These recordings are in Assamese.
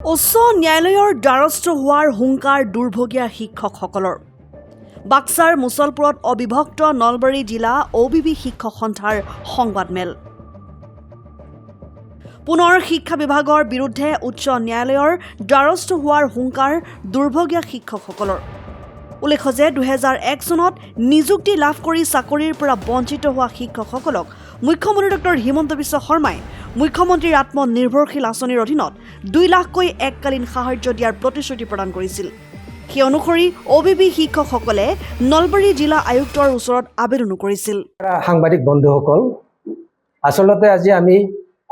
উচ্চ ন্যায়ালয়ৰ দ্বাৰস্থ হোৱাৰ হুংকাৰ দুৰ্ভগীয়া শিক্ষকসকলৰ বাক্সাৰ মুছলপুৰত অবিভক্ত নলবাৰী জিলা OBB শিক্ষক সন্থাৰ সংবাদমেল পুনৰ শিক্ষা বিভাগৰ বিৰুদ্ধে উচ্চ ন্যায়ালয়ৰ দ্বাৰস্থ হোৱাৰ হুংকাৰ দুৰ্ভগীয়া শিক্ষকসকলৰ উল্লেখ্য যে 2001 চনত নিযুক্তি লাভ কৰি চাকৰিৰ পৰা বঞ্চিত হোৱা শিক্ষকসকলক মুখ্যমন্ত্ৰী ডক্টৰ হিমন্ত বিশ্ব শৰ্মাই মুখ্যমন্ত্ৰীৰ আত্মনিৰ্ভৰশীল আঁচনিৰ অধীনত 2 লাখকৈ এককালীন সাহায্য দিয়াৰ প্ৰতিশ্ৰুতি প্ৰদান কৰিছিল। সেই অনুসৰি OBB শিক্ষকসকলে নলবাৰী জিলা আয়ুক্তৰ ওচৰত আবেদন কৰিছিল। সাংবাদিক বন্ধুসকল, আসলতে আজি আমি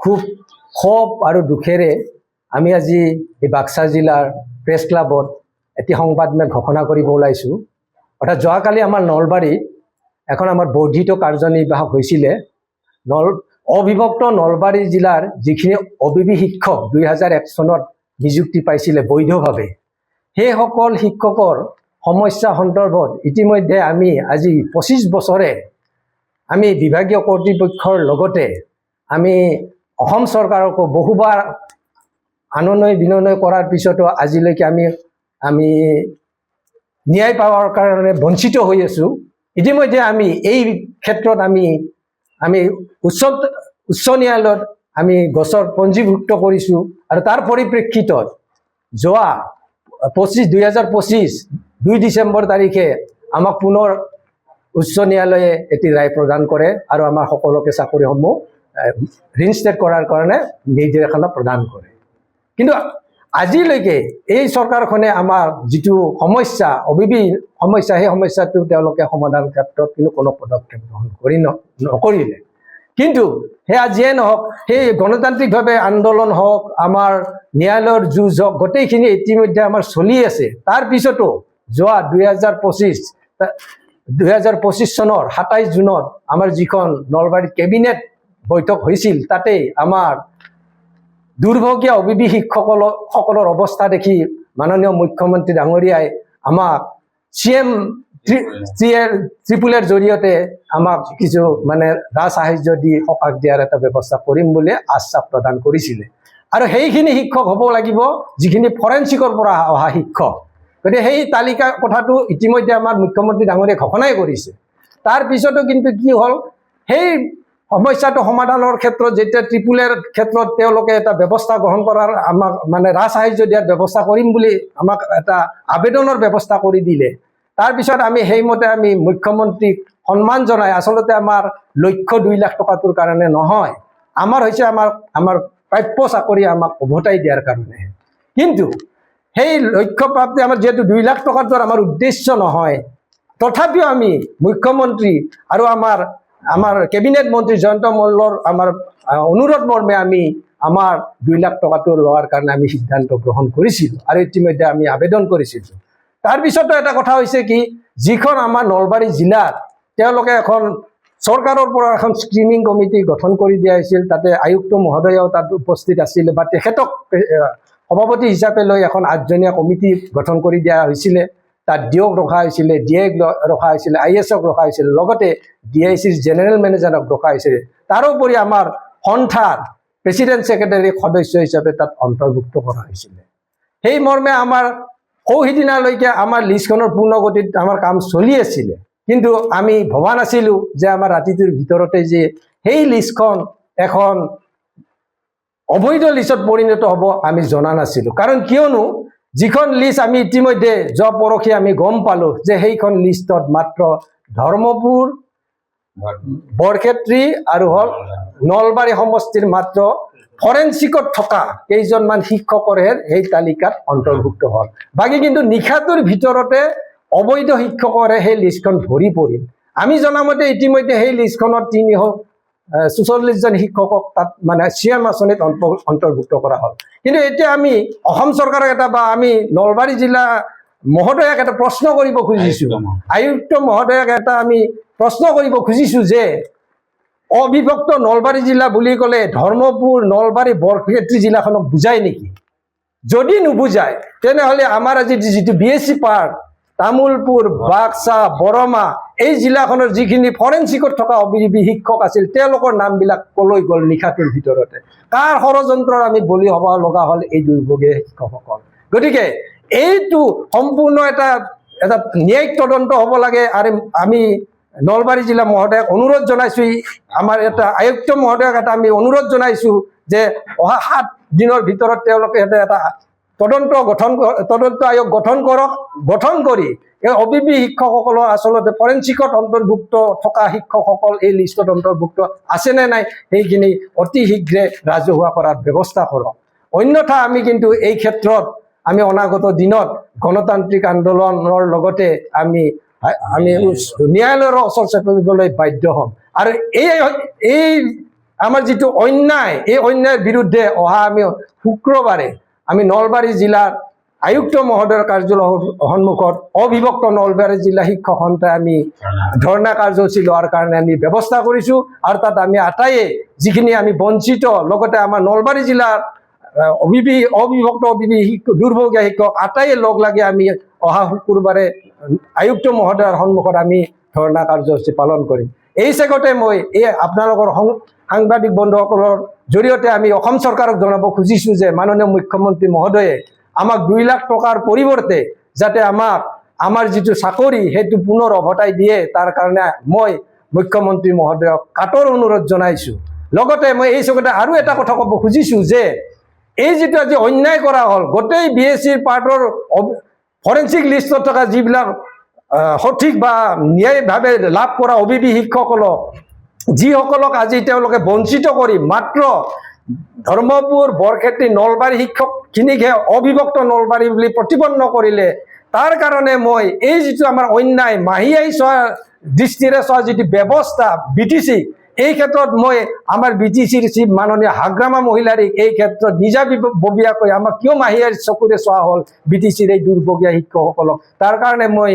খুব ক্ষোভ আৰু দুখেৰে আমি আজি এই বাক্সা জিলাৰ প্ৰেছ ক্লাবত এটি সংবাদমেল ঘোষণা কৰিব ওলাইছোঁ। অৰ্থাৎ যোৱাকালি আমাৰ নলবাৰীত এখন আমাৰ বৰ্ধিত কাৰ্যনিৰ্বাহক হৈছিলে। অবিভক্ত নলবাৰী জিলাৰ যিখিনি OBB শিক্ষক 2001 চনত নিযুক্তি পাইছিলে বৈধভাৱে, সেইসকল শিক্ষকৰ সমস্যা সন্দৰ্ভত ইতিমধ্যে আমি আজি 25 বছৰে আমি বিভাগীয় কৰ্তৃপক্ষৰ লগতে আমি অসম চৰকাৰকো বহুবাৰ আননয় বিনয় কৰাৰ পিছতো আজিলৈকে আমি ন্যায় পাৱাৰ কাৰণে বঞ্চিত হৈ আছোঁ। ইতিমধ্যে আমি এই ক্ষেত্ৰত আমি উচ্চ ন্যায়ালয়ত আমি গোচৰ পঞ্জীভুক্ত কৰিছোঁ আৰু তাৰ পৰিপ্ৰেক্ষিতত যোৱা 2025 2 ডিচেম্বৰ তাৰিখে আমাক পুনৰ উচ্চ ন্যায়ালয়ে এটি ৰায় প্ৰদান কৰে আৰু আমাৰ সকলোকে চাকৰিসমূহ ৰিইনষ্টেট কৰাৰ কাৰণে নিৰ্দেশনা প্ৰদান কৰে। কিন্তু আজিলৈকে এই চৰকাৰখনে আমাৰ যিটো সমস্যা OBB সমস্যা, সেই সমস্যাটো তেওঁলোকে সমাধান ক্ষেত্ৰত কোনো পদক্ষেপ গ্ৰহণ নকৰিলে। কিন্তু সেয়া যিয়ে নহওক, সেই গণতান্ত্ৰিকভাৱে আন্দোলন হওক, আমাৰ ন্যায়ালয়ৰ যুঁজ হওক, গোটেইখিনি ইতিমধ্যে আমাৰ চলি আছে। তাৰ পিছতো যোৱা 2025 চনৰ 27 জুনত আমাৰ যিখন নলবাৰীত কেবিনেট বৈঠক হৈছিল, তাতেই আমাৰ দুৰ্ভগীয়া OBB শিক্ষকসকলৰ অৱস্থা দেখি মাননীয় মুখ্যমন্ত্ৰী ডাঙৰীয়াই আমাক CM ত্ৰিপুলৰ জৰিয়তে আমাক কিছু ৰাজ সাহায্য দি সকাহ দিয়াৰ এটা ব্যৱস্থা কৰিম বুলি আশ্বাস প্ৰদান কৰিছিলে। আৰু সেইখিনি শিক্ষক হ'ব লাগিব যিখিনি ফৰেনচিকৰ পৰা অহা শিক্ষক। গতিকে সেই তালিকা কথাটো ইতিমধ্যে আমাৰ মুখ্যমন্ত্ৰী ডাঙৰীয়াই ঘোষণাই কৰিছে। তাৰ পিছতো কিন্তু কি হ'ল, সেই সমস্যাটো সমাধানৰ ক্ষেত্ৰত যেতিয়া ত্ৰিপুলৰ ক্ষেত্ৰত তেওঁলোকে এটা ব্যৱস্থা গ্ৰহণ কৰাৰ আমাক ৰাজ সাহায্য দিয়াৰ ব্যৱস্থা কৰিম বুলি আমাক এটা আবেদনৰ ব্যৱস্থা কৰি দিলে, তাৰপিছত আমি সেইমতে আমি মুখ্যমন্ত্ৰীক সন্মান জনাই, আচলতে আমাৰ লক্ষ্য 2 লাখ টকাটোৰ কাৰণে নহয়, আমাৰ হৈছে আমাৰ প্ৰাপ্য চাকৰি আমাক উভতাই দিয়াৰ কাৰণে। কিন্তু সেই লক্ষ্য প্ৰাপ্তি আমাৰ যিহেতু 2 লাখ টকাটোৰ আমাৰ উদ্দেশ্য নহয়, তথাপিও আমি মুখ্যমন্ত্ৰী আৰু আমাৰ কেবিনেট মন্ত্ৰী জয়ন্ত মল্লৰ আমাৰ অনুৰোধ মৰ্মে আমি আমাৰ 2 লাখ টকাটো লোৱাৰ কাৰণে আমি সিদ্ধান্ত গ্ৰহণ কৰিছিলোঁ আৰু ইতিমধ্যে আমি আবেদন কৰিছিলোঁ। তাৰপিছতো এটা কথা হৈছে কি, যিখন আমাৰ নলবাৰী জিলাত তেওঁলোকে এখন চৰকাৰৰ পৰা এখন স্ক্ৰিনিং কমিটি গঠন কৰি দিয়া হৈছিল, তাতে আয়ুক্ত মহোদয়ও তাত উপস্থিত আছিল বা তেখেতক সভাপতি হিচাপে লৈ এখন 8জনীয়া কমিটি গঠন কৰি দিয়া হৈছিলে। তাত ডিঅ'ক ৰখা হৈছিলে, DAক ৰখা হৈছিলে, ISক ৰখা হৈছিলে, লগতে DICৰ জেনেৰেল মেনেজাৰক ৰখা হৈছিলে। তাৰোপৰি আমাৰ সন্থাৰ প্ৰেচিডেণ্ট ছেক্ৰেটাৰী সদস্য হিচাপে তাত অন্তৰ্ভুক্ত কৰা হৈছিলে। সেই মৰ্মে আমাৰ সৌসিদিনালৈকে আমাৰ লিষ্টখনৰ পূৰ্ণগতিত আমাৰ কাম চলি আছিলে। কিন্তু আমি ভবা নাছিলোঁ যে আমাৰ ৰাতিটোৰ ভিতৰতে যে সেই লিষ্টখন এখন অবৈধ লিষ্টত পৰিণত হ'ব, আমি জনা নাছিলোঁ। কাৰণ কিয়নো যিখন লিষ্ট আমি ইতিমধ্যে যোৱা পৰহি আমি গম পালোঁ যে সেইখন লিষ্টত মাত্ৰ ধৰ্মপুৰ, বৰক্ষেত্ৰী আৰু হ'ল নলবাৰী সমষ্টিৰ মাত্ৰ ফৰেনচিকত থকা কেইজনমান শিক্ষকৰহে সেই তালিকাত অন্তৰ্ভুক্ত হ'ল। বাকী কিন্তু নিশাটোৰ ভিতৰতে অবৈধ শিক্ষকৰে সেই লিষ্টখন ভৰি পৰিল। আমি জনামতে ইতিমধ্যে সেই লিষ্টখনত 344জন শিক্ষকক তাত CM আঁচনিত অন্তৰ্ভুক্ত কৰা হ'ল। কিন্তু এতিয়া আমি অসম চৰকাৰক আমি নলবাৰী জিলা মহোদয়াক এটা প্ৰশ্ন কৰিব খুজিছোঁ, আয়ুক্ত মহোদয়াক আমি প্ৰশ্ন কৰিব খুজিছোঁ যে অবিভক্ত নলবাৰী জিলা বুলি ক'লে ধৰ্মপুৰ, নলবাৰী, বৰক্ষেত্ৰী জিলাখনক বুজায় নেকি? যদি নুবুজায় তেনেহ'লে আমাৰ আজি যিটো BSc পাৰ্ট, তামোলপুৰ বাক্সা বৰমা এই জিলাখনৰ যিখিনি ফৰেনচিকত থকা অবিবি শিক্ষক আছিল তেওঁলোকৰ নামবিলাক কলৈ গ'ল নিশাটোৰ ভিতৰতে কাৰ ষড়যন্ত্ৰৰ আমি বলি হ'ব লগা হ'ল এই দুৰ্ভগীয়া শিক্ষকসকল গতিকে এইটো সম্পূৰ্ণ এটা ন্যায়িক তদন্ত হ'ব লাগে আৰু আমি নলবাৰী জিলা মহোদয়ক অনুৰোধ জনাইছোঁ আমাৰ এটা আয়ুক্ত মহোদয়ক এটা আমি অনুৰোধ জনাইছোঁ যে অহা 7 দিনৰ ভিতৰত তেওঁলোকে এটা তদন্ত আয়োগ গঠন কৰি এই অবিবি শিক্ষকসকলৰ আচলতে ফৰেনচিকত অন্তৰ্ভুক্ত থকা শিক্ষকসকল এই লিষ্টত অন্তৰ্ভুক্ত আছেনে নাই সেইখিনি অতি শীঘ্ৰে ৰাজহুৱা কৰাৰ ব্যৱস্থা কৰক অন্যথা আমি কিন্তু এই ক্ষেত্ৰত আমি অনাগত দিনত গণতান্ত্ৰিক আন্দোলনৰ লগতে আমি ন্যায়ালয়ৰ ওচৰ চাপিবলৈ বাধ্য হ'ম আৰু এই আমাৰ যিটো অন্যায় এই অন্যায়ৰ বিৰুদ্ধে অহা আমি শুক্ৰবাৰে আমি নলবাৰী জিলাৰ আয়ুক্ত মহোদয়ৰ কাৰ্যালয়ৰ সন্মুখত অবিভক্ত নলবাৰী জিলা শিক্ষক সন্থাই আমি ধৰ্ণা কাৰ্যসূচী লোৱাৰ কাৰণে আমি ব্যৱস্থা কৰিছোঁ আৰু তাত আমি আটাইয়ে যিখিনি আমি বঞ্চিত লগতে আমাৰ নলবাৰী জিলাৰ অবিভক্ত দুৰ্ভগীয়া শিক্ষক আটাইয়ে লগ লাগি আমি অহা শুক্ৰবাৰে আয়ুক্ত মহোদয়ৰ সন্মুখত আমি ধৰ্ণা কাৰ্যসূচী পালন কৰিম এই চেগতে মই এই আপোনালোকৰ সাংবাদিক বন্ধুসকলৰ জৰিয়তে আমি অসম চৰকাৰক জনাব খুজিছোঁ যে মাননীয় মুখ্যমন্ত্ৰী মহোদয়ে আমাক 2 লাখ টকাৰ পৰিৱৰ্তে যাতে আমাৰ যিটো চাকৰি সেইটো পুনৰ উভতাই দিয়ে তাৰ কাৰণে মই মুখ্যমন্ত্ৰী মহোদয়ক কাটৰ অনুৰোধ জনাইছোঁ লগতে মই এই চেগতে আৰু এটা কথা ক'ব খুজিছোঁ যে এই যিটো আজি অন্যায় কৰা হ'ল গোটেই বিএছচিৰ পাৰ্টৰ ফৰেনচিক লিষ্টত থকা যিবিলাক সঠিক বা ন্যায়ভাৱে লাভ কৰা অবিবি শিক্ষকসকলক যিসকলক আজি তেওঁলোকে বঞ্চিত কৰি মাত্ৰ ধৰ্মপুৰ বৰক্ষেত্ৰী নলবাৰী শিক্ষকখিনিকহে অবিভক্ত নলবাৰী বুলি প্ৰতিপন্ন কৰিলে তাৰ কাৰণে মই এই যিটো আমাৰ অন্যায় মাহিয়াই চোৱা দৃষ্টিৰে চোৱা যিটো ব্যৱস্থা বিটিচি এই ক্ষেত্ৰত মই আমাৰ বিটিচিৰ চিফ মাননীয় হাগ্ৰামা মহিলাৰীক এই ক্ষেত্ৰত নিজাববীয়াকৈ আমাক কিয় মাহিয়াৰ চকুৰে চোৱা হ'ল বিটিচিৰ এই দুৰ্ভগীয়া শিক্ষকসকলক তাৰ কাৰণে মই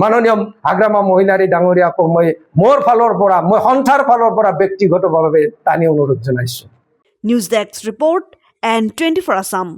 মাননীয় হাগ্ৰামা মহিলাৰী ডাঙৰীয়াকো মই মোৰ ফালৰ পৰা মই সন্থাৰ ফালৰ পৰা ব্যক্তিগতভাৱে টানি অনুৰোধ জনাইছোঁ news desk report and 24 Assam